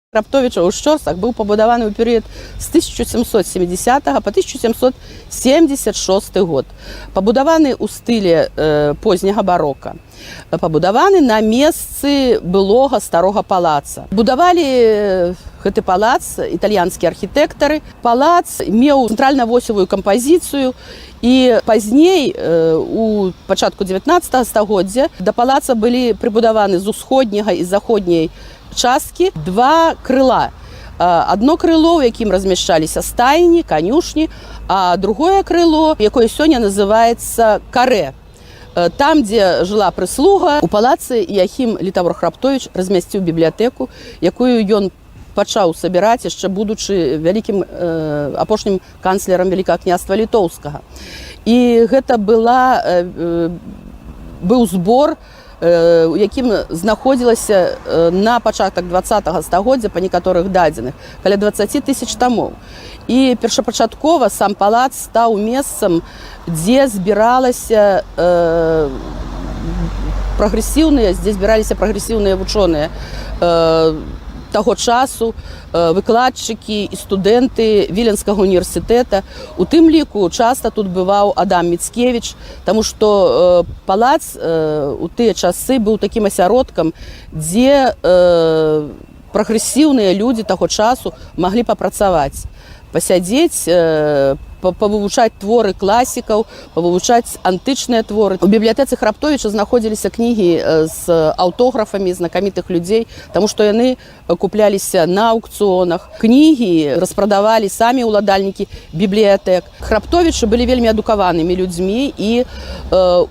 Храптовіча ў Шчорсах быў пабудаваны ў перыяд з 1770 па 1776 год. Пабудаваны ў стылі позняга барока. Пабудаваны на месцы былога старога палаца. Будавалі гэты палац італьянскія архітэктары. Палац меў цэнтральна-восевую кампазіцыю, і пазней, у пачатку 19 стагоддзя, да палаца былі прыбудаваны з усходняга і заходняй часткі два крыла. Одно крыло, у якім размяшчаліся стайні, канюшні, а другое крыло, якое сёння называецца карэ. Там, дзе жыла прыслуга, у палацы Яхім Літавр Храптовіч размясціў бібліятэку, якую ён пачаў сабіраць, яшчэ будучы вялікім апошнім канцлерам Вялікага княства Літоўскага. І гэта быў збор, у якім знаходзілася на пачатак 20-го стагоддзя, па некаторых дадзеных, каля 20 000 тамоў. І першапачаткова сам палац стаў месцам, дзе збіраліся прагрэсіўныя вучоныя таго часу, выкладчыкі і студэнты Віленскага універсітэта. У тым ліку часта тут бываў Адам Міцкевіч, таму што палац у тыя часы быў такім асяродкам, дзе прагрэсіўныя людзі таго часу маглі папрацаваць, пасядзець, павывучаць творы класікаў, павывучаць антычныя творы. У бібліятэцы Храптовіча знаходзіліся кнігі з аўтографамі знакамітых людзей, таму што яны купляліся на аўкцыёнах. Кнігі распрадавалі самі ўладальнікі бібліятэк. Храптовічы былі вельмі адукаванымі людзьмі, і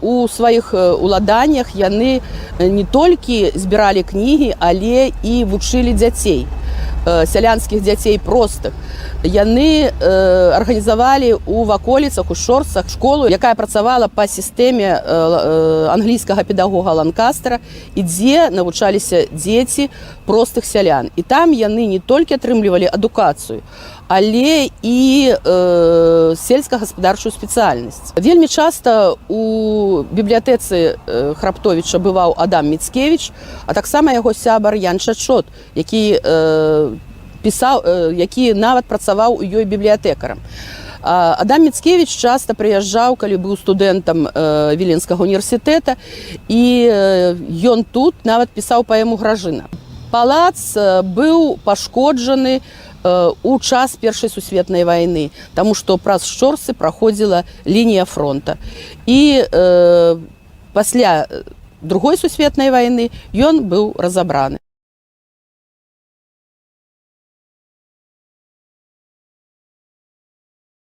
у сваіх уладаннях яны не толькі збіралі кнігі, але і вучылі дзяцей, сялянскіх дзяцей простых. Яны арганізавалі ў ваколіцах, у Шчорсах школу, якая працавала па сістэме англійскага педагога Ланкастера, і дзе навучаліся дзеці простых сялян. І там яны не толькі атрымлівалі адукацыю, але і сельскагаспадарчую спецыяльнасць. Вельмі часта у бібліятэцы Храптовіча бываў Адам Міцкевіч, а таксама яго сябар Ян Чачот, які нават працаваў у ёй бібліятэкарам. Адам Міцкевіч часта прыязджаў, калі быў студэнтам Віленскага універсітэта, і ён тут нават пісаў паэму «Гражына». Палац быў пашкоджаны у час Першай сусветнай вайны, таму што праз Шчорсы праходзіла лінія фронта. І пасля Другой сусветнай вайны ён быў разабраны.